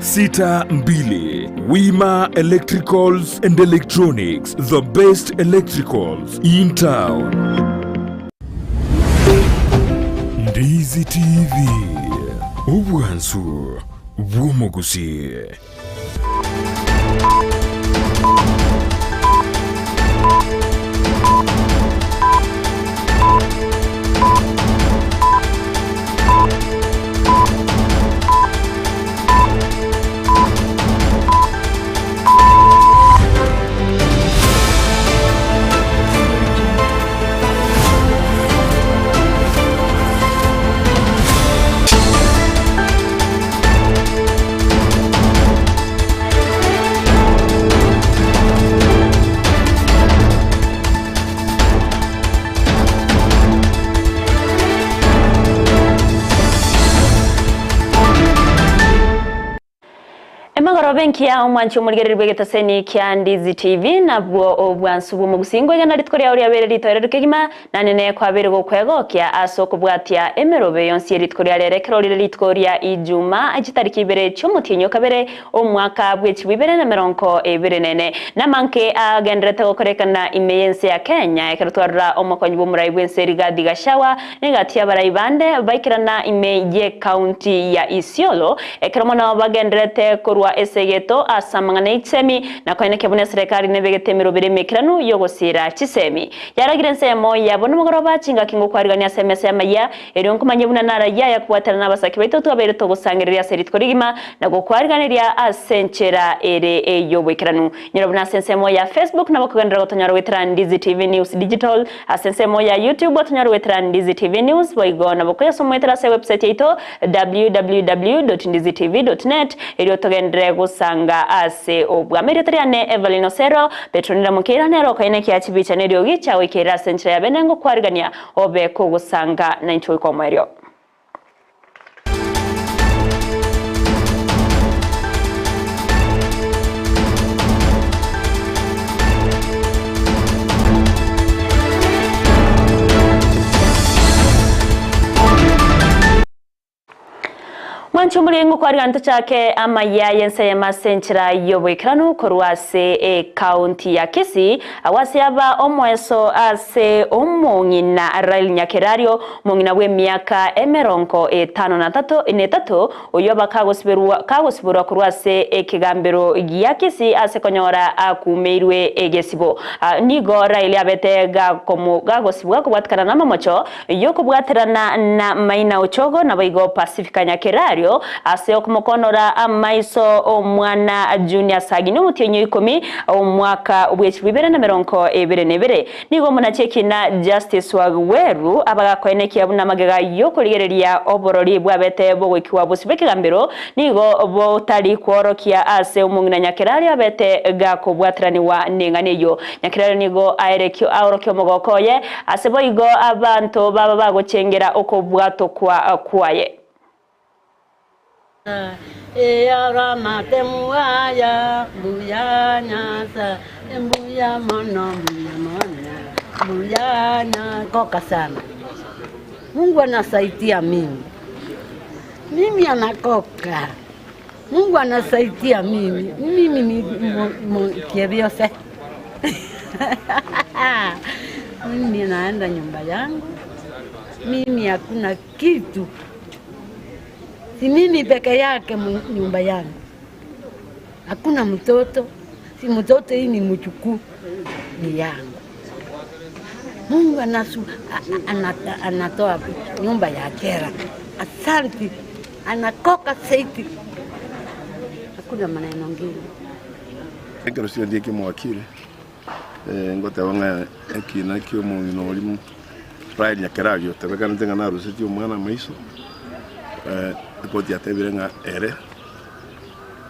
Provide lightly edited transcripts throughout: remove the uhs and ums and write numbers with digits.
62 Wima Electricals and Electronics, the best electricals in town. Ndizi TV, ubwansu bw'Gusii. Benki ya umwanchi umurgererwe getaseni kya Ndizi TV nabwo obwansu bw'Gusii ngwegana ritwari ya uri ritorero kegima nanene kwa berego kwego kya asoko bwatia emerobe yonsi ritwari ya rerekero ritwari ya ijuma agitariki ibere cy'umutinyo kabere omwaka bw'ekibibere na meronko ebirenene namanke agendrete gukorekana ENSA ya Kenya ekerutwara omukonyi bw'umurayi bw'enseri gadi gashawa negati y'abarayibande baikirana EMAYIA County ya Isiolo ekeromona bagendrete kurwa geto asamangana itsemi na koine kebune serikali nebegete mirobere mekiranu yogosira kisemi yaragira nsemo yabona umugoroba cinga kingo kwariganya SMS AMAYIA eri onkumanye buna nara ya kuwatana nabasaki baito abere to gusangirira seritkorigima nago kwariganira asenchera ere eyobwekiranu nyirobuna sensemo ya Facebook nabo kugendera gotonyara wetera Ndizi TV News Digital asensemo ya YouTube gotonyara wetera Ndizi TV News boigona bokoyasomwetera se website yaito www.ndizitv.net eri otogendere gusanga ase obwameretariane EVERLYNE OSERO Petra Mokeira nero kaine kya chibicha neryo gicha wikera senchera ya benengo kwarigania obe ko gusanga na ncho ikomeryo. Manchumulingu kwa riganto chake AMAYIA yensa ya masenchira yobwekiranu korwase county ya Kisii awase aba omweso ase omongina Rail Nyakerario mongina we miaka emeronko 53 oyoba kagosibirwa korwase ekigambiro ya Kisii ase konyora akumeirwe egesibo nigo Rail abete gagosibwa kubwatikana na mamocho yokubwatirana na maina ochogo na baigo Pacifica Nyakerario aseo kumukonora amaiso omwana junior sagi n'umutinyo 10 omwaka obw'ekibibere na meronko ebere nigo munacheki na Justice Wagweru abagakoeneki abuna magega yokurigereria oborori bwabete bogwikiwa busibekigambiro nigo botari kworokia ase omungina Nyakerario abete gakobwatiraniwa ninganeyo Nyakerario nigo aerekyo aorokyo mogokoye asebo igo abantu baba bagochengera okobwato kwaye Eyara matemuaya buya nyasa embuya mono buya na koka sana. Mungu anasaidia mimi anakoka. Mungu anasaidia mimi ni kivyose. Mimi naenda nyumba yangu, mimi hakuna kitu. Si mimi peke yake nyumba yangu. Hakuna mtoto. Si mtoto hii ni mchukuu ni yangu. Mungu anatoa nyumba ya kera. Asante. Anakoka saiti. Hakuna maneno ngine. Ngero sio ndiye kimwakili. Ngote wanga ekina kyo mu nolimu. Rail Nyakerario tabekana tenga na rusiti umwana maiso. Koti atebirenga ere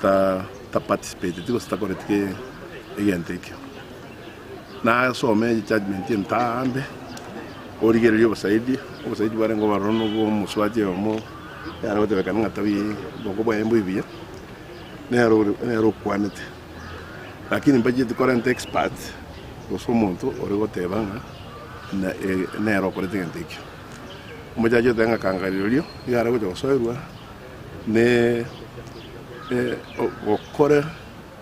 ta participate tiko sta koretike egenteke na so me judgment ntambe origererio basaidi barengo barono bo muswaje omo yaro tebekana ngatabi boko bwembo ibia nero kwanete lakini budget current expert osomonto orego tebanga na nero koretike ngenteke mujaje tenga kangalilio yaro go soirwa ne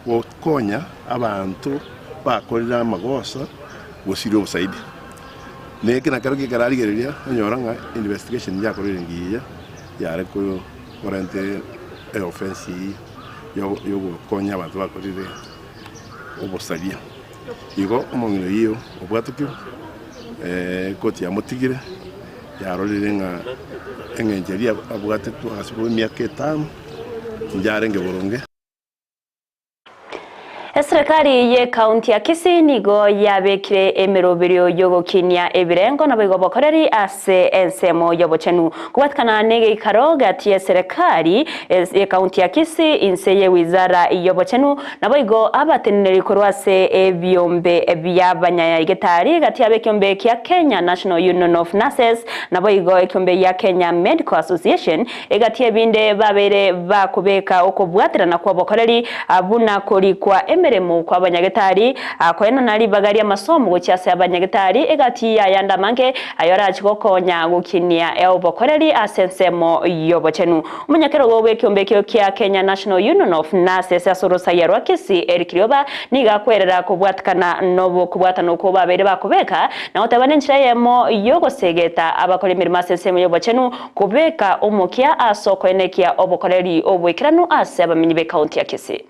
gukonya abantu bakorera amagosa Gusii obusaidi neke nakaro kikararigereria onyoranga investigation yakorera ngiya yare ko warante offense yo gukonya abantu bakorera obusaidi igo omongino iyo obwatukyo koti ya mutigire yarorire nga engenjeria abwate twasibo myaka 5 njarenge boronge. Serikali ye kaunti ya Kisii nigo yabekire emirobiryo yo gukinia ebirengo na bigo bakoreri ase ensemo yobochenu kubatkana nege ikaro gati ya serikali ye kaunti ya Kisii inseye wizara yobochenu na bigo abateneri korwase ebyombe by'abanyagetari gati ya bekyombe kya Kenya National Union of Nurses na bigo ekyombe ya Kenya Medical Association egati ebinde babere bakubeka okubwatirana kwa bakoreri abuna kuri kwa emeremo kwa abanyagetari akwena nali bagari amasomo gocyase abanyagetari egati yayandamange ayora chikokonya gukinia eobokoreri asensemo yobochenu umunyakero gowe kyombekyo kya Kenya National Union of Nurses asorosa yarwa Kisii erikirioba niga kwerera kubwatkana nobo kubwatano ko babere bakubeka na otabane nchirayemo yogosegeta abakore mirima asensemo yobochenu kubeka umukia asoko enekia obokoreri obwikiranu ase abamenyibe county ya Kisii.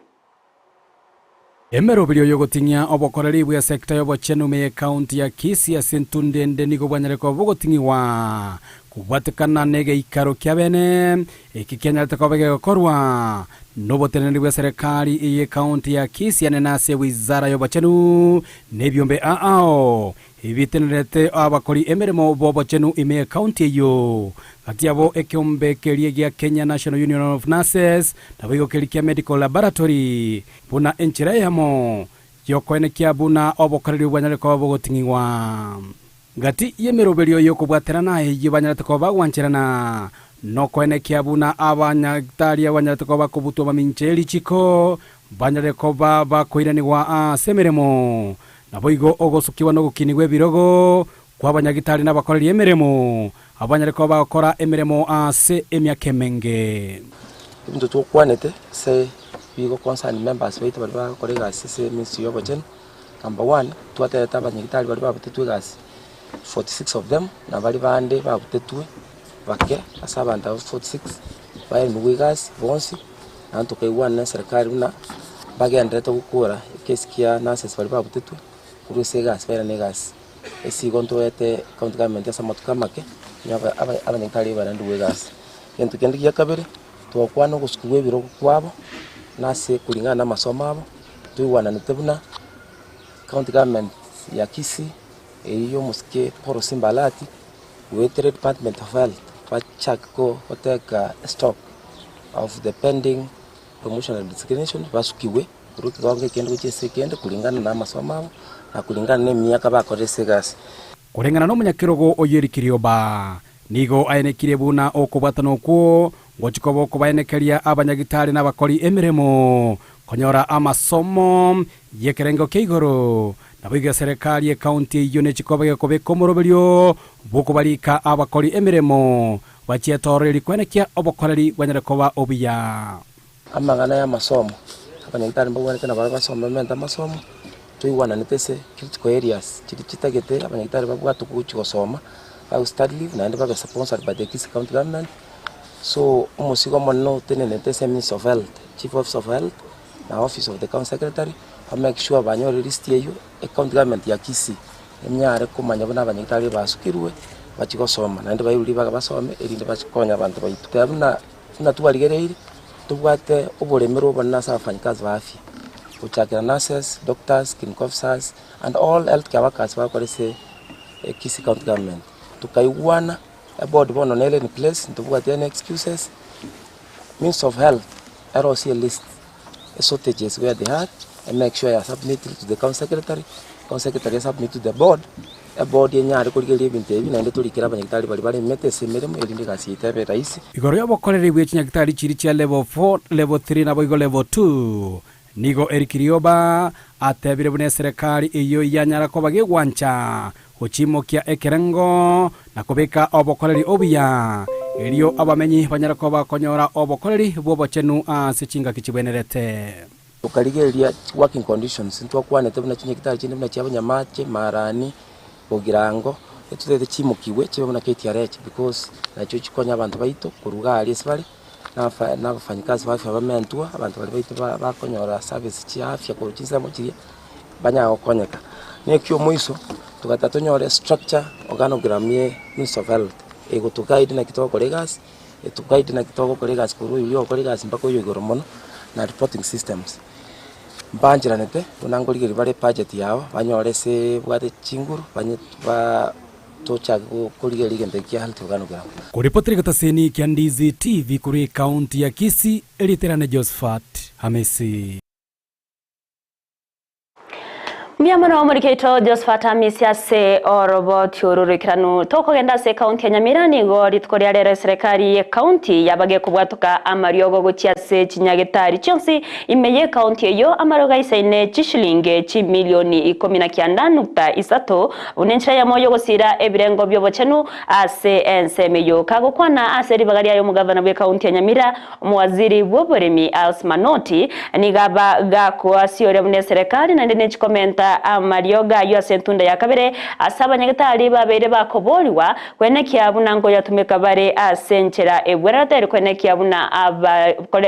Emerobiryo yogotinya obokoreri bwa sekta yobochenu me county ya Kisii asentundende nigo bwanyareko bogotingiwa kubwatekana nege ikaro kyabene ekikenya tekobege gokorwa noboteneri bwa serikali iye county ya Kisii anenase wizara yobochenu nebyombe aao ibitenerete abakori emeremo bobochenu ime county yo atiabo ekyombe kerie gya Kenya National Union of Nurses na bigo kerie medical laboratory buna enchirayamo yokoene kya buna obokoreri bwanyareko bogotingiwa gati yemerobiryo yokubwaterana yibanyareko bagwancherana nokoene kya buna abanyagtari abanyareko bakubutwa mamincheri chiko banyareko bakoiraniwa semeremo naboigo ogosukiwa no gukinigwe birogo kwa abanyagitari n'abakoreri emeremo abanyareko bakora emeremo ase emyakemenge ibintu twokwanete se bigo concern members bait bari bakorega ase ministry yobochen. Number 1 twateta abanyagitari bari babutetwe gasi 46 of them na bari bande babutetwe bake asabanda 46 bari mu gas bonsi nanto kaiwana serikali na bagendete gukura kesi kia nurses bari babutetwe kuri segas bera negas esi kontoete county government ya samatuka make nyaba abanyagitari baranduwe gas yento kendi ya kabere twakwana gusukuwe biro kwabo nase kulingana na masomo abo tuwana nitebuna county government ya Kisii iyo muske poro simbalati wetere department of health pachako hoteka stock of the pending promotion and designation basukiwe ruki gonge kende kuchese kende kulingana na masomo abo na kulingana ne myaka bakorese gas kulingana no munyakirogo oyerikirioba nigo ayenekire buna okubwatano ko gochikobo kubayenekeria abanyagitari n'abakori emeremo konyora amasomo yekerengo keigoro nabiga serikali ya county yone chikobo kobeko morobelyo bokubalika abakori emeremo bachietoreri kwenekia obokoreri bwanyarekoba obiya amagana ya masomo abanyagitari mbogwane kana basomo menta masomo tuiwana nitese critical areas chitagete abanyagitari babwatu kuchigosoma au study leave na ndaba sponsored by the Kisii county government. So umusigo mono tenene tese minister of health, chief officer of health na office of the county secretary make sure banyore list yeyo county government ya Kisii emyare kumanya bana abanyagitari basukirwe bachigosoma na ndaba yuri bagabasome erinde bachikonya abantu bayitubona na tubarigereire tubwate uburemero bana safanyikazi bafi uchakira nurses, doctors, clinical officers and all healthcare workers bakorese Kisii county government tukaiwana about bono nele in place ntubwate any excuses. Minister of health ROC list shortages where they had and make sure you submit it to the county secretary submit to the board a board yenyare kurigeria bintu ebi na ndeturikira abanyagitari bari mete semeremo erinde gasi itebe raisi igoro yabokoreri bwe kinyagitari chiri cha level 4 level 3 na boigo level 2 nigo erikirioba atebire bune serikali iyo yanyara ko bagegwancha uchimo kia ekerengo na kubeka obokoreri obiya Elio abamenyi banyarako bakonyora obokoreri bobochenu asichinga kichibenerete. Tukarigeria working conditions ntwakwanete buna kinye kitari kindi buna cyabanyamache marani bogirango etutete chimukiwe chibe buna KTRH because nacho chikonya abantu baito kuruga ali sibali n'abafanyikazi bafi abamentua abantu bali baito bakonyora service cyafya ko kinza mukiria banya okonyeka nekyo muiso tugatanyore structure organogram ye Ministry of Health ego tukaide na kitoko legas tukaide na kitoko kolegas kuru yo kolegas mpako yo igoromono na reporting systems mbanjiranete unangorigeri bare budget yao banyorese bwate chinguru ba tocha kurigeri gendekia health organogram. Kuripotiri kataseni kia Ndizi TV kuri kaunti ya Kisii eliterane Josephat Hamisi. Miamano murikeito Josephat Hamisi ase orobot yorurikiranu toko genda se kaunti ya Nyamira nigo ritkoria rero serikali ya kaunti yabage kubwatuka amariogo gucia se chinyagitari chonsi imeye kaunti yo amaroga isaine chishilinge chi milioni 19.3 unenchira ya moyo gusira ebirengo byobochenu ase ENSA meyo kagokwana ase ribagaria yo mugavana bwe kaunti ya Nyamira umuwaziri w'oburemi Alsmanoti nigaba gako asiore mune serikali na ndene chikomenta amarioga yo sentunda ya kabere asaba nyagatari babere bakoboliwa kwene kyabuna ngo yatumeka bare asenchera ebwerate kwene kyabuna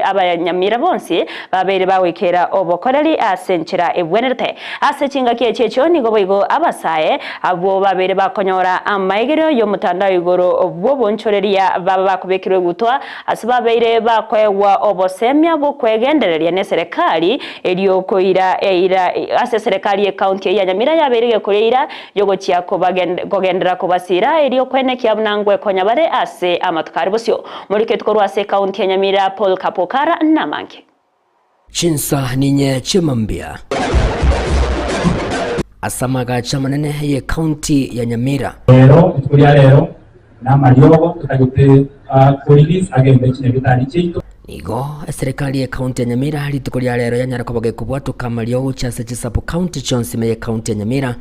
abanyamira bonsi babere bawekera obokoreri asenchera ebwerate asechinga kyechecho nigo boigo abasaye abo babere bakonyora amaigero yo mutanda igoro obwo bonchoreria baba bakubekirwe gutwa asaba babere bakwewa obosemya bo kwegendereria ne serikali eliyo koira ase serikali kaunti ya Nyamira yabereye kureira yogo cyako bagendera kubasira eliyo kwene kyabunangwe konyabare ase amatukari bosyo muri ketko rwase kaunti ya Nyamira Paul Kapokara namange Chinsa ninye chimambia asamaga chamanene ye kaunti ya Nyamira rero n'amaryogo tukagite release agende kinebitani cyito Nigo serikali ya kaunti ya Nyamira litukolia lero yanyarakoboge kubwatuka mariogo chase chisapo kaunti chonsi meye kaunti ya Nyamira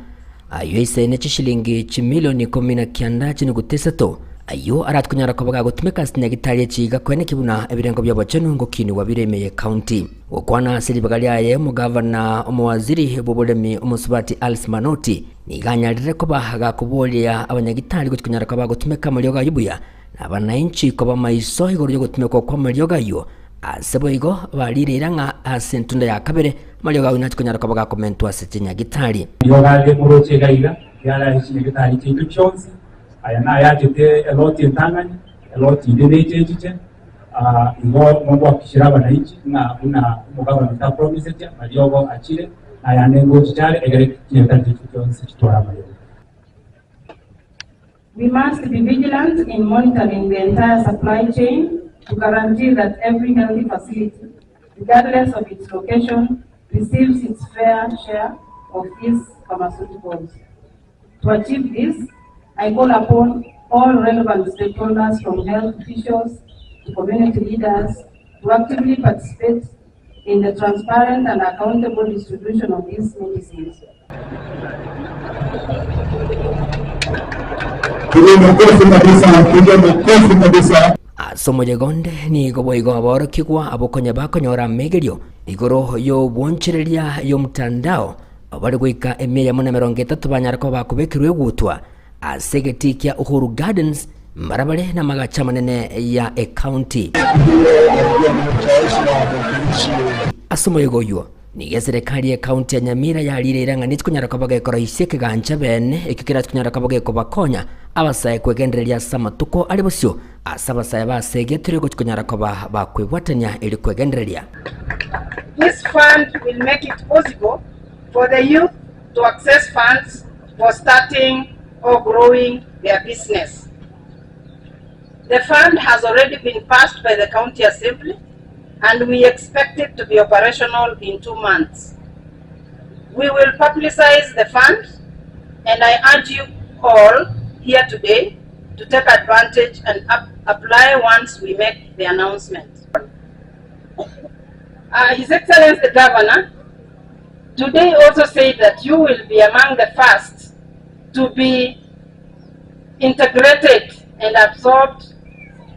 ayo isaine chishilingi chimilioni 19 chinugutesato ayo aratkunyarakoboga gutumika sinyagitari chiga kwene kibuna ebirengo byabachenu ngo kini wabiremeye kaunti okwana siribagali aye mugavana umuwaziri b'oburemi umusubati Alsmanoti niganyarire ko bahaga kubolia abanyagitari gutkunyarakoboga gutumika mariogo yubuya abananchi ko bamaiso igoro yo gutumeka kwa marioga yo aseboigo balirira nga asentunda ya kabere marioga wina tukonyara ko baga komento asetinya gitari yoga de muroche gaiga yala ichine gitari kintu chonse aya na yajete eloti ntangani eloti ndebe cheche igo mungu akishira abananchi na una mugabo na promise ya marioga achire aya nengo chitare egere kintu chonse chitora marioga. We must be vigilant in monitoring the entire supply chain to guarantee that every healthy facility, regardless of its location, receives its fair share of these pharmaceuticals. To achieve this, I call upon all relevant stakeholders from health officials to community leaders to actively participate in the transparent and accountable distribution of these medicines. Somo jegonde ni goboigo aboro kigwa abokonya bakonyora megerio igoro yo bonchereria yo mtandao abari gwika emeya muna 30 banyarako bakubekirwe gutwa asegetikia Uhuru Gardens marabare na magacha manene ya county asomo yegoyo ni serikali ya kaunti ya Nyamira yalire nganitse kunyaraka bagekora iseke ganja bene ikikira kunyaraka bageko bakonya abasaye kwegendereria samatuko ari bosyo asabasaye basegetere kunyaraka bakwebwatanya ili kwegendereria. This fund will make it possible for the youth to access funds for starting or growing their business. The fund has already been passed by the county assembly and we expect it to be operational in 2 months. We will publicize the fund and I urge you all here today to take advantage and apply once we make the announcement. His Excellency the Governor today also said that you will be among the first to be integrated and absorbed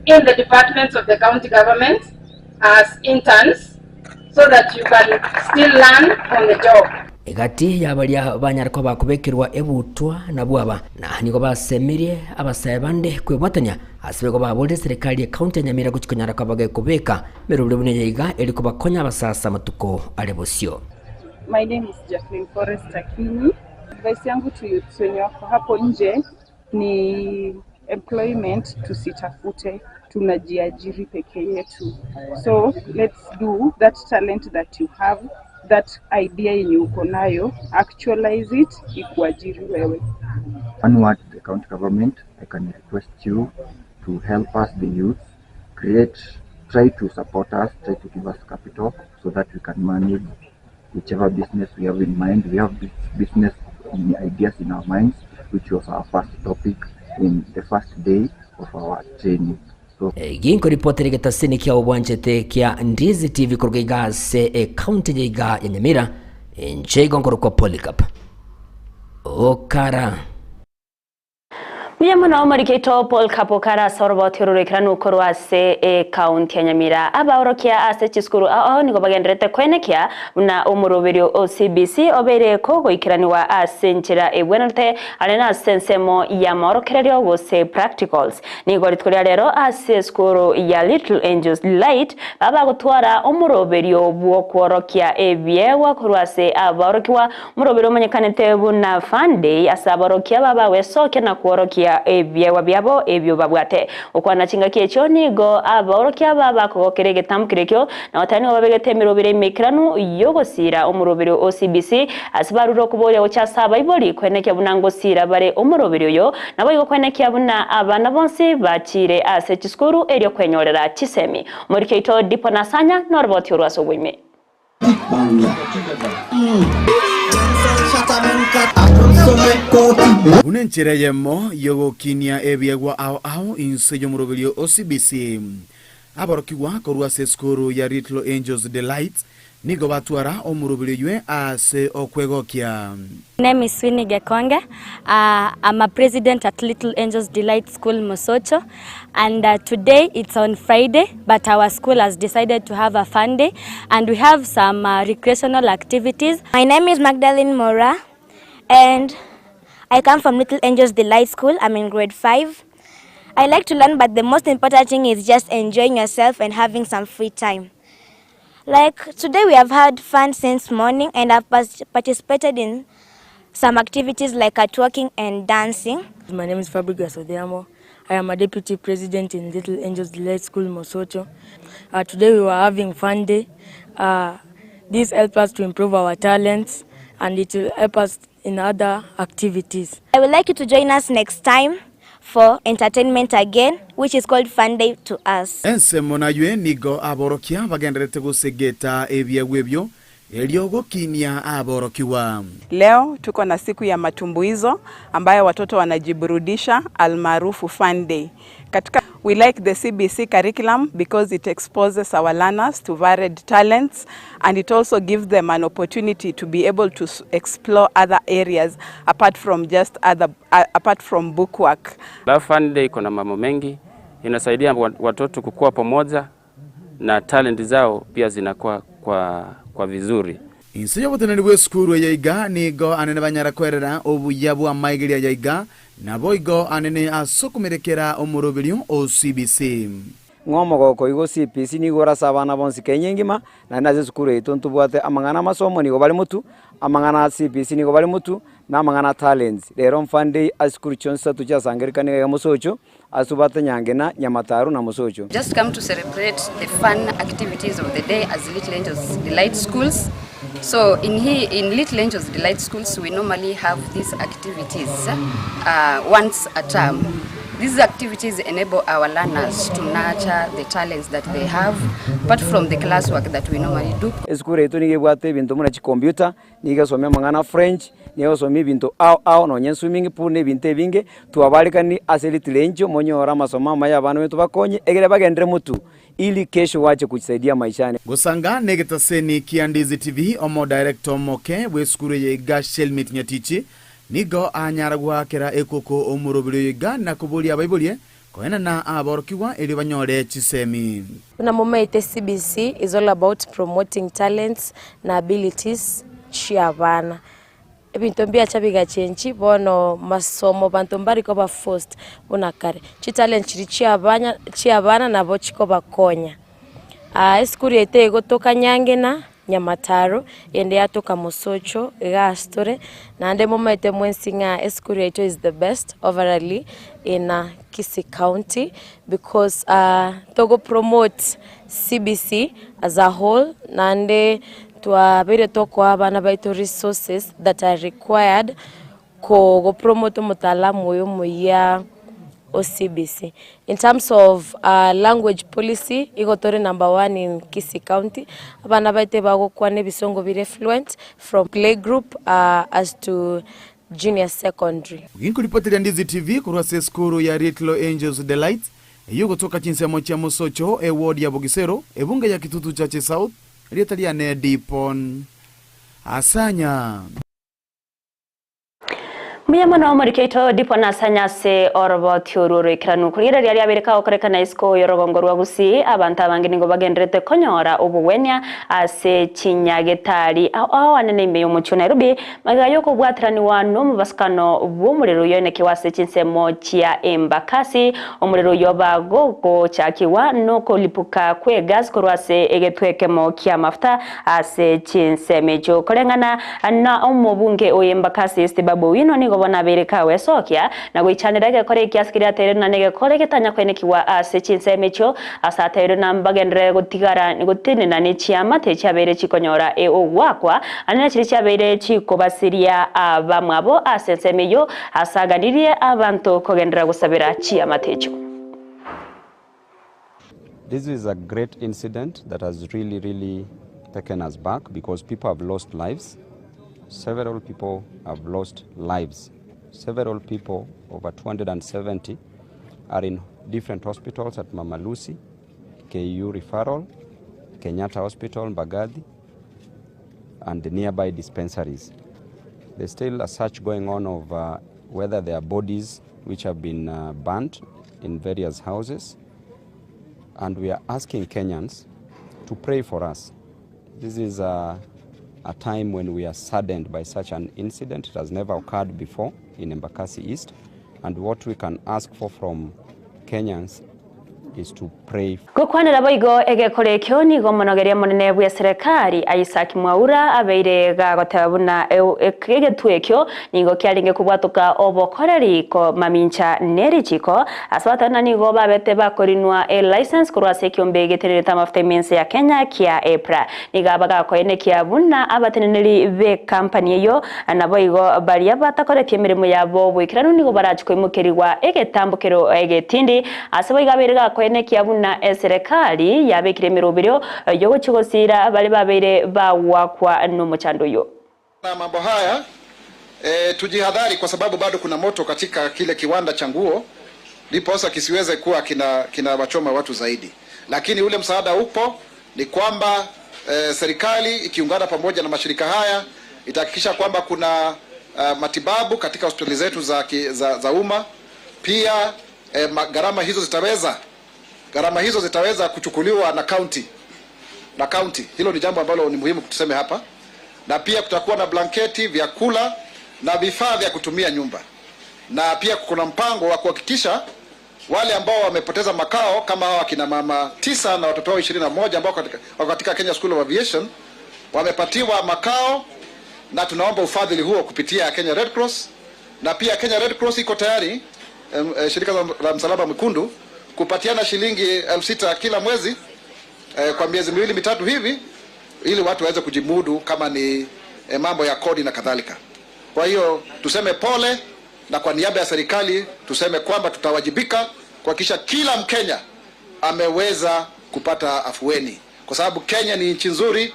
in the departments of the county government as interns so that you can still learn on the job. Igati ya baria banyarko bakubekirwa ebutwa na bwaba na niko basemirie abasebande kwebwatanya asibeko babole serikali ya county ya Nyamira guchikonyara kabage kubeka merubule bunyeyiga eliko bakonya abasasa matuko alebosio. My name is Jacqueline Forrest Akini. Advice yangu tu youth wenye wako hapo nje ni employment tusitafute, tunajiajiri peke yetu. So let's do that talent that you have, that idea yenye uko nayo, actualize it, ikuajiri wewe. One word to the county government, I can request you to help us, the youth, try to support us, try to give us capital so that we can manage whichever business we have in mind. We have business ideas in our minds, which was our first topic in the first day of our training. Ginko ripoti regeta sini kia ubwanchete kia Ndizi TV kurugiga se county jiga ya Nyamira nche gongoro kwa Polycarp Okara. Miyamuna omariketo Paul Kapokara sorbo tirurekranu korwase county ya Nyamira abaorokia ase chiskuru niko bagendrete kwenekia na umurubirio OCBC obere kogo ikiraniwa ase nchira ebwenate alena sensemo ya maorokererio gose practicals niko ritkuria rero ase skuru ya Little Angels Light baba gutwara umurubirio bwo kworokia ebyewa korwase abaorokiwa umurubirio manyekanete buna Funday asabarokia baba wesoke na kworokia ebyewa byabo ebyo babwate okwana chinga kyecho nigo abaorokia baba kogerege tamkirekyo na watani babegete mirobire mikranu yogosira umurobiro OCBC asibaruro kuboya ocyasa bayiboli kweneke bunango sira bare umurobiro yo nabo yigo kweneke abuna abana bonsi bakire ase chiskuru eryo kwenyorera chisemi murikeito diponasanya norboti urwaso wime Unenchera EYEMO yogo kinia ebyegwa ao inse yomurobilio OCBC aborokiwa korwase skuru ya Little Angels Delight nigo batwara omurobilio ywe ase okwegokia. Name is Swini Gekonge. I'm a president at Little Angels Delight School Mosocho, and today it's on Friday, but our school has decided to have a fun day and we have some recreational activities. My name is Magdalene Mora and I come from Little Angels Delight School. I'm in grade 5. I like to learn, but the most important thing is just enjoying yourself and having some free time. Like today we have had fun since morning and I've participated in some activities like twerking and dancing. My name is Fabrigas Odiamo. I am a deputy president in Little Angels Delight School Mosocho. Today we were having fun day. This helps us to improve our talents and it will help us in other activities. I would like you to join us next time for entertainment again, which is called Fun Day to us. Ensemo na yue nigo aborokia bagendrete gusegeta ebyegwebyo eliogo kinia aborokiwa. Leo tuko na siku ya matumbuizo ambayo watoto wanajiburudisha almaarufu Fun Day. We like the CBC curriculum because it exposes our learners to varied talents and it also gives them an opportunity to be able to explore other areas apart from bookwork. La Fun Day kuna mambo mengi, inasaidia watoto kukua pamoja na talent zao pia zinakuwa kwa vizuri. Inseyo boteneriwe skuru ya iga nigo anene banyara kwerera obuyabu amaigiri ya iga na boigo anene asokumerekera omurobilio OCBC. Ngomo goko igo CPC ni gora sabana bonsi kenyengima na naze skuru etontu bwate amangana masomo ni go bali mutu amangana CPC ni go bali mutu na amangana talents rero Fun Day askuru chonsa tuja sangerikane ya Mosocho asubata nyangena Nyamataru na Mosocho. Just come to celebrate the fun activities of the day as Little Angels Delight Schools. So in Little Angels Delight Schools we normally have these activities once a term. These activities enable our learners to nurture the talents that they have, apart from the classwork that we normally do. School eto ni gebwate bintu muna chi computer, ni gasomya mangana French, ni gasomya bintu au no nyen swimming pool ne binte binge, tuwabalikani ase Little Angel monyora masoma maya bana wetu bakonye egere bagendre mutu ili kesho wache kujisaidia maishani. Gusanga negetaseni kia Ndizi TV omo director Moke we skuru ye ga Shelmit Nyatichi nigo anyara gwakera ekoko omurobiro yiga na kubulia baibulie koena na aborokiwa ili banyore chisemi. Una momaite CBC is all about promoting talents na abilities chiabana. Ebintu mbia chabiga chenchi bono masomo bantu mbari ko ba first bonakare. Chi talent chiri chiabana na bo chiko bakonya. Eskuri ete gotoka Nyangena Nyamataro ende atoka Mosocho Gastore na ande momaite mwensinga eskuri ete is the best overall in Kisii County because togo promote CBC as a whole na ande tuabire toko abana baito resources that are required ko promote mutaalamu uyu muya OCBC. In terms of language policy, igotore number 1 in Kisii County. Abana baite bago kwane bisongo bire fluent from playgroup as to junior secondary. Ginkuripotera Ndizi TV kurwa skuru ya Little Angels Delight. Yugo toka chinsemo cha Mosocho ward ya Bogisero, ebunga ya Kitutu Chache South, rietalia ne Dipon Asanya. Muyamana omurikeito Dipon Asanya se orobo tiururu ikiranu kurira yali abereka okorekana isko yorogongo rwa Gusii abantu abangini ngo bagendrete konyora ubuwenya ase kinyagetari aho anene imbe mu Nairobi magayo ko bwatrani wano mu baskano bw'umuriro yoneke wase kinsemo kya Embakasi umuriro yobagogo cyakiwa no kolipuka kwe gas korwase egetwekemo kya mafuta ase kinsemejo korengana na omubunge oyembakasi Estebabu wino ni gobona bereka wesokia na gwichanirage kore kiaskiria tere na nege kore getanya kwenekiwa ase kinsemecho asatere na mbagendere gutigara ni gutinina ni chiamate cyabere chikonyora ogwakwa anene chiri cyabere chikobasiria abamwabo asensemeyo asaganiriye abantu kogendera gusabira chiamatecho. This is a great incident that has really taken us back because people have lost lives. Several people have lost lives. Several people, over 270, are in different hospitals at Mama Lucy, KU Referral, Kenyatta Hospital, Mbagathi, and the nearby dispensaries. There's still a search going on of whether there are bodies which have been burnt in various houses. And we are asking Kenyans to pray for us. This is a time when we are saddened by such an incident. It has never occurred before in Embakasi East. And what we can ask for from Kenyans is to pray. Gukwanira boigo egekore kyoni gomonogeria monene bwa serikali Isaac Mwaura abeire gagotabuna egetuekyo ningo kyalinge kubwatuka obokoreri ko mamincha nerichiko aswatana nigo babete bakorinwa license kurwase kyombe getereta mafte mense ya Kenya kia Petra nigabaga ko ene kyabuna abateneneri be company yo anaboigo bali abatakore tyemirimo yabo bwikiranu nigo barachiko imukeriwa egetambukero egetindi asaboiga berega ene kiabuna serikali yabekire mirobero yo chigosira bali babere bawakwa no muchando yo. Na mambo haya tujihadhari kwa sababu bado kuna moto katika kile kiwanda cha nguo ndiposa kisiweze kuwa kina wachoma watu zaidi. Lakini ule msaada upo ni kwamba serikali ikiungana pamoja na mashirika haya itahakikisha kwamba kuna matibabu katika hospitali zetu za umma. Pia gharama hizo zitaweza kuchukuliwa na county. Hilo ni jambo ambalo ni muhimu tuseme hapa. Na pia kutakuwa na blanketi, vyakula na vifaa vya kutumia nyumba. Na pia kuna mpango wa kuhakikisha wale ambao wamepoteza makao kama hawa kina mama 9 na watoto wao 21 ambao katika Kenya School of Aviation wamepatiwa makao, na tunaomba ufadhili huo kupitia Kenya Red Cross. Na pia Kenya Red Cross iko tayari shirika la Msalaba Mwekundu kupatiana shilingi 6,000 kila mwezi kwa miezi 2-3 hivi ili watu waweze kujimudu kama ni mambo ya kodi na kadhalika. Kwa hiyo tuseme pole, na kwa niaba ya serikali tuseme kwamba tutawajibika kuhakikisha kila Mkenya ameweza kupata afueni, kwa sababu Kenya ni nchi nzuri,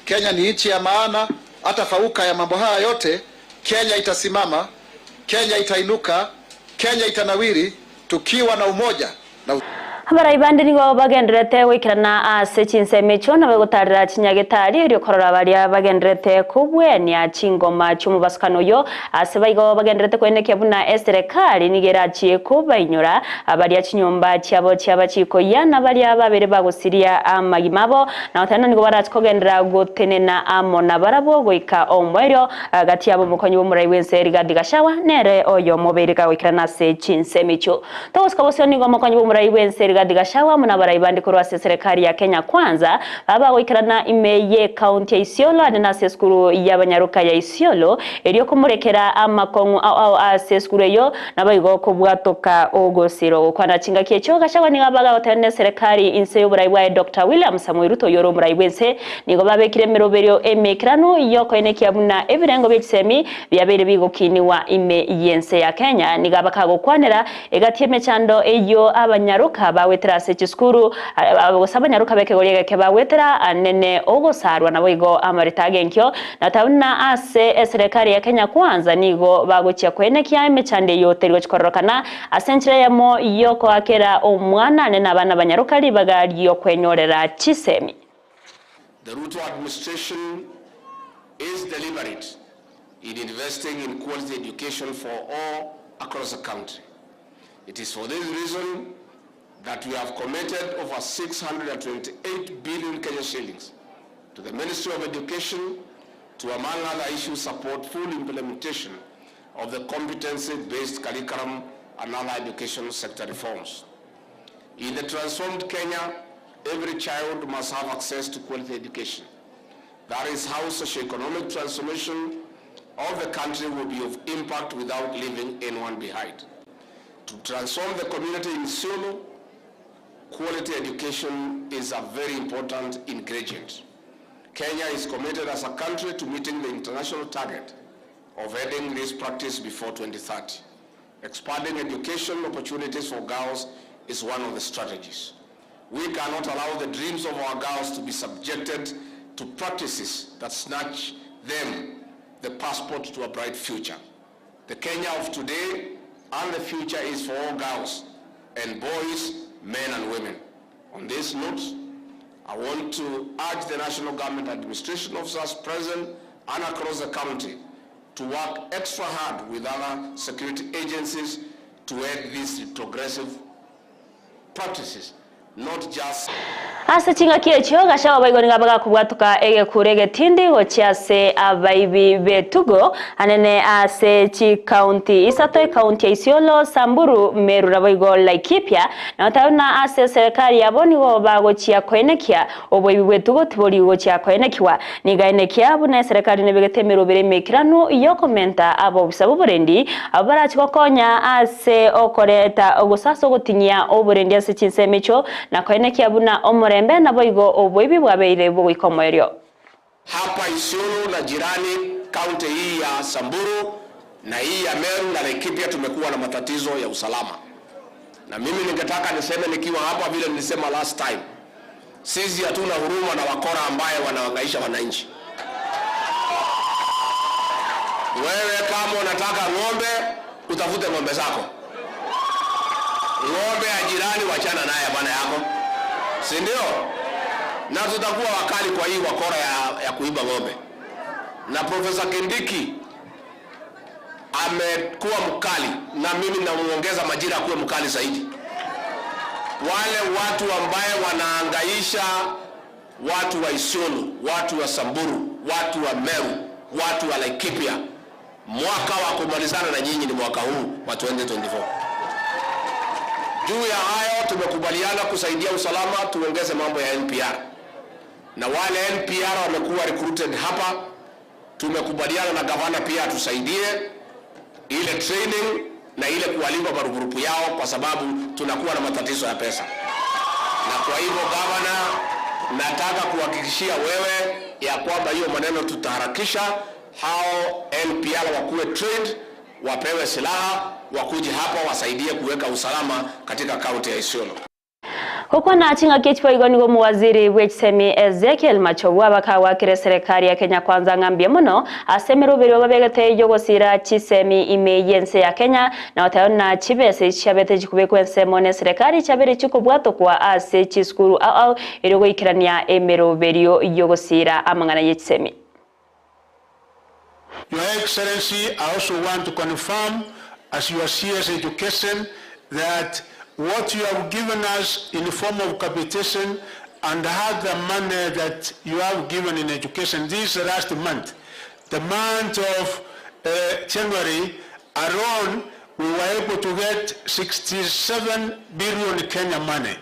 Kenya ni nchi ya maana. Hata fauka ya mambo haya yote Kenya itasimama, Kenya itainuka, Kenya itanawiri tukiwa na umoja. Abarayibandi nigo bagendrete wikirana ase chinsemecho na bagotarira chinyagitari ryo korora baria bagendrete kubwenia chingoma cy'umubasukano yo ase bayigo bagendrete kweneke buna serikali nigera chie kubainyura abaria chinyomba cyabo cyabachiko yana baria babere bagusiria amagimabo na otana nigo baratikogendera gutenena amona barabo goika omweryo agati yabo mukonyi b'umurayi w'ense Rigathi Gachagua nere oyo mobereka wikirana ase chinsemecho toskabosyo nigo mukonyi b'umurayi w'ense Rigathi Gachagua munabarayibandi kurwa serikali ya Kenya kwanza baba wikirana imeye county ya Isiolo na seskuru y'abanyaruka ya Isiolo eriyo kumurekera amakongu au seskuru yo nabayigo kubwatoka OSERO kwana chinga kiecho Gachagua nigabaga otene serikali inse y'uburayi Dr. William Samuel Ruto yoro murayi wense nigo babekire meroberio emekirano yoko eneki abuna ebirengo by'isemi byabere bigokiniwa ime yense ya Kenya nigabaka gukwanira egati emechando eyo abanyaruka bawetera sechiskuru abasabanyaruka bekegoriye ke bawetera anene ogosarwa naboigo amaritage nkyo natabuna ase serikali ya Kenya kwanza nigo bagochya kwenekia emechande yote rigochikororokana asenchire yamo yoko akera omwana ne nabana banyaruka libagari yo kwenyorera chisemi. The Ruto administration is deliberate in investing in quality education for all across the country. It is for this reason that we have committed over 628 billion Kenya shillings to the Ministry of Education to, among other issues, support full implementation of the competency-based curriculum and other education sector reforms. In the transformed Kenya, every child must have access to quality education. That is how socio-economic transformation of the country will be of impact without leaving anyone behind. To transform the community in Isiolo, quality education is a very important ingredient. Kenya is committed as a country to meeting the international target of ending this practice before 2030. Expanding education opportunities for girls is one of the strategies. We cannot allow the dreams of our girls to be subjected to practices that snatch them the passport to a bright future. The Kenya of today and the future is for all girls and boys, men and women. On this note, I want to urge the National Government Administration Officers present and across the county to work extra hard with other security agencies to end these retrogressive practices, not just ase chinga kiecho Gachagua baigoni gabaga kubwatuka kurege tindi gochiase abaibi betugo anene ase chi county isato county Isiolo Samburu Meru rabaigo Laikipia na tauna ase serikali yaboni go bagochia kwenekia oboibi betugo tibori gochia kwenekiwa nigaenekia bune serikali nebegete merobere mekirano iyo komenta abo bisabu burendi abara chikokonya ase okoreta ogusaso gotinyia oburendi ase chinsemecho na kwenekia buna omorembe na boigo obwebi bwabeire bwikomeryo hapa Isiolo na jirani kaunti hii ya Samburu na hii ya Meru na Laikipia tumekuwa na matatizo ya usalama, na mimi ningetaka niseme nikiwa hapa vile nilisema last time, sisi hatuna huruma na wakora ambaye wanahangaisha wananchi. Wewe kama unataka ng'ombe utafute ng'ombe zako, ng'ombe ya jirani wachana naye bwana yako, si ndio? Na tutakuwa wakali kwa hii wakora ya kuiba ng'ombe. Na Profesa Kindiki amekuwa mkali na mimi namuongeza majira kuwa mkali zaidi. Wale watu ambaye wanahangaisha watu wa Isiolo, watu wa Samburu, watu wa Meru, watu wa Laikipia, mwaka wa kumalizana na nyinyi ni mwaka huu wa 2024. Juu ya hayo tumekubaliana kusaidia usalama, tuongeze mambo ya NPR. Na wale NPR wamekuwa recruited hapa, tumekubaliana na gavana pia tusaidie ile training na ile kuwalipa marupurupu yao kwa sababu tunakuwa na matatizo ya pesa. Na kwa hivyo gavana, nataka kuhakikishia wewe ya kwamba hiyo maneno tutaharakisha, hao NPR wakuwe trained, wapewe silaha, wakuje hapa wasaidie kuweka usalama katika kaunti ya Isiolo. Kwa na chinga kichwa igoni go muwaziri wechsemi Ezekiel Machowa bakawa kire serikali ya Kenya Kwanza ngambia muno asemero biro babegete yogo sira chisemi ENSA ya Kenya na watayona chibese chabete chikube kwense mone serikali chabere chikubwato kwa ase chiskuru au irogo ikirania emero berio yogo sira amangana yechsemi. Your Excellency, I also want to confirm as your CS education that what you have given us in the form of capitation and had the money that you have given in education this last month, the month of January alone, we were able to get 67 billion Kenya money,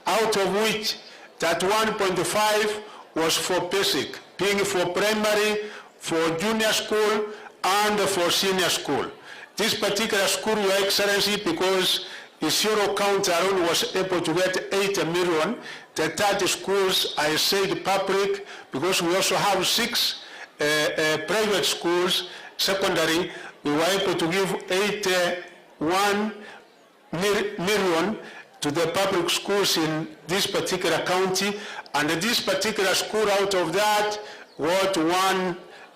out of which that 1.5 was for basic, being for primary, for junior school, and for senior school. This particular school, Your Excellency, because Isiolo County alone was able to get 80 million. The 30 schools, I said public, because we also have 6 private schools, secondary, we were able to give 81 million to the public schools in this particular county, and this particular school out of that got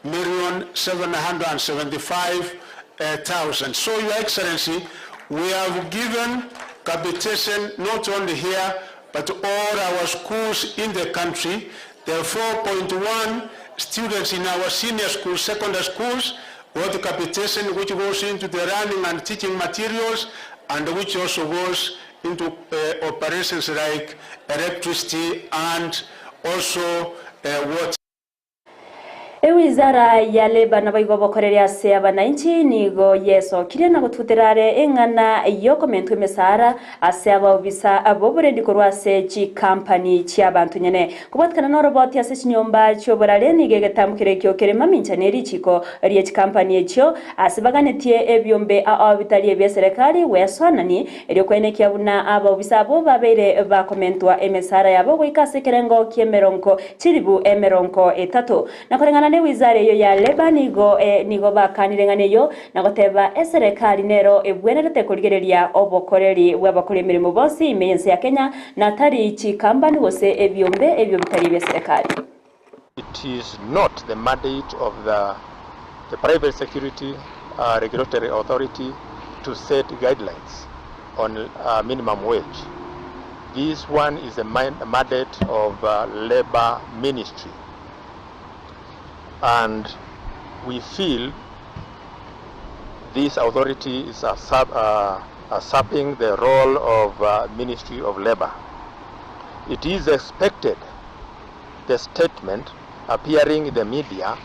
1,775,000. So, Your Excellency, we have given capitation not only here, but all our schools in the country. There are 4.1 students in our senior schools, secondary schools, with capitation which goes into the running and teaching materials, and which also goes into operations like electricity and also water. Wizara ya leba na baigo bokoreria se abananchi nigo yeso kire na gututerare engana yo komentu mesara ase abobisa abobure ndikorwa se chi company chi abantu nyene kubatkana no robot ya se chinyomba cyo borare nige getamukire kyo kere maminchaneri chiko rie chi company echo asibaganetie ebyombe abitali ebya serikali weswanani eri kwene kyabuna abobisa abo babere ba komentwa emesara yabo goikase kerengo kiemeronko chiribu emeronko etato na korengana ne wizara yo ya leba nigo bakanirengane yo nagoteba serikali nero ebwenerete kurigereria obokoreri w'abakore mirimo bose ENSA ya Kenya na tari chikambani wose ebyombe ebyo bitari be serikali. It is not the mandate of the private security regulatory authority to set guidelines on minimum wage. This one is a mandate of labor ministry. And we feel this authority is usurping the role of Ministry of Labor. It is expected the statement appearing in the media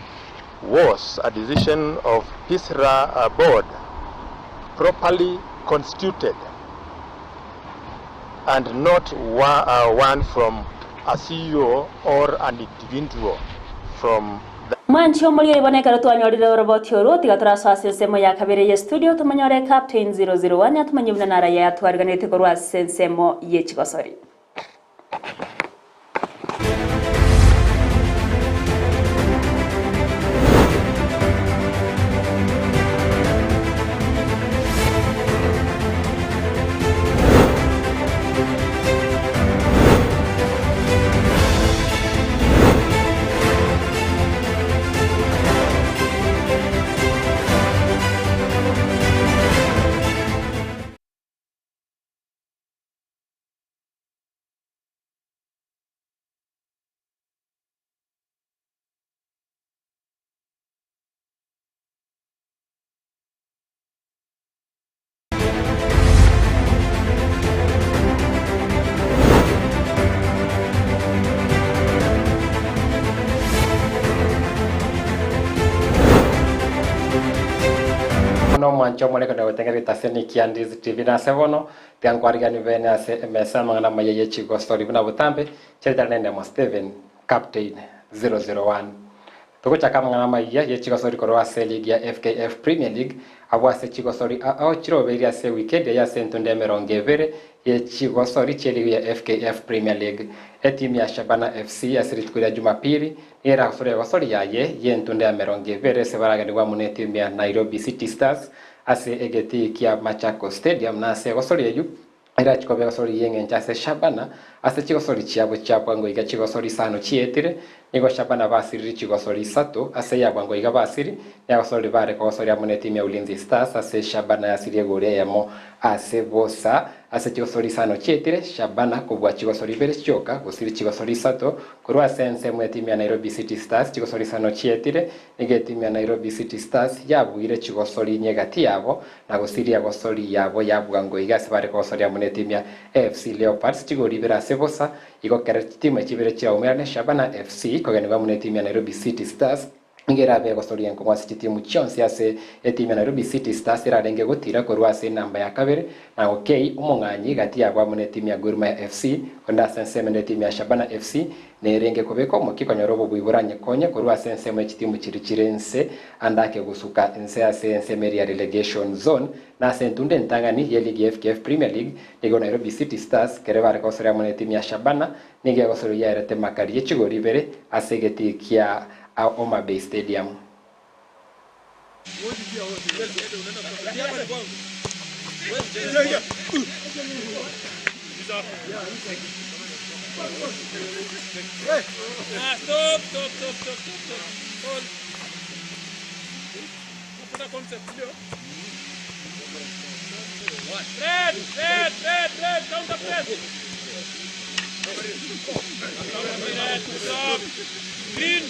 was a decision of PISRA board properly constituted and not one from a CEO or an individual from Mwancho mulio iboneka rutwanyorire robot yoro tigatora sensemo ya kabere ye studio tumanyore Captain 001 yatumanyibuna nara ya twarganete korwa sensemo ye Chigosori. Mwancho mwaleka na wetengeri taseni kia Ndizi TV na sevono tiangwariga ni vene ase emesa mangana mayeye chigo story vina butambe cheta nende mo Steven Captain 001 toko chaka mangana mayeye ye chigo story korwa ase league ya FKF Premier League abo ase chigo story ao chiro beri ase weekend ya sentunde merongevere ye chigo story cheli ya FKF Premier League etimu ya Shabana FC asiritukira Jumapili era sore story yaye ye ntunde merongevere sebaraga ni wa munetimu ya Nairobi City Stars ase egeti kia Machako Stadium na ase gosori yeyu era chikobe gosori yenge nchase Shabana ase chigosori chiabo chiabwango iga chigosori sano chietire nigo Shabana basiri chigosori sato ase yabwango iga basiri yagosori bare kogosori amone timu ya Ulinzi Stars ase Shabana yasiri gore EYEMO ase bosa ase chigosori sano chietire Shabana kubwa chigosori bere choka gosiri chigosori sato kurwa sense mwe timu ya Nairobi City Stars chigosori sano chietire nige timu ya Nairobi City Stars yabwire chigosori nyegati yabo na gosiri yagosori yabo yabwango iga ase bare kogosori amone timu ya FC Leopards chigori bere ase bosa igokera timu echibere chia umerane Shabana FC koganiwa mune timu ya Nairobi City Stars ngera be gosori enko mwasi timu chonse ase timu ya Nairobi City Stars irarenge gutira korwa ase namba ya kabere na okay umunganyi gati yagwa mune timu ya Gor Mahia FC onda sense mune timu ya Shabana FC nerenge kobeko mukiko nyorobo buiburanye konye korwa sense mwe timu chirichirense andake gusuka ense ase ense meria relegation zone na sentunde ntangani ye League FKF Premier League nigo Nairobi City Stars kereba rekosori mune timu ya Shabana nige gosori ya rete makari chigori bere ase geti kia Oma Bay Stadium. Red, counter press. Green.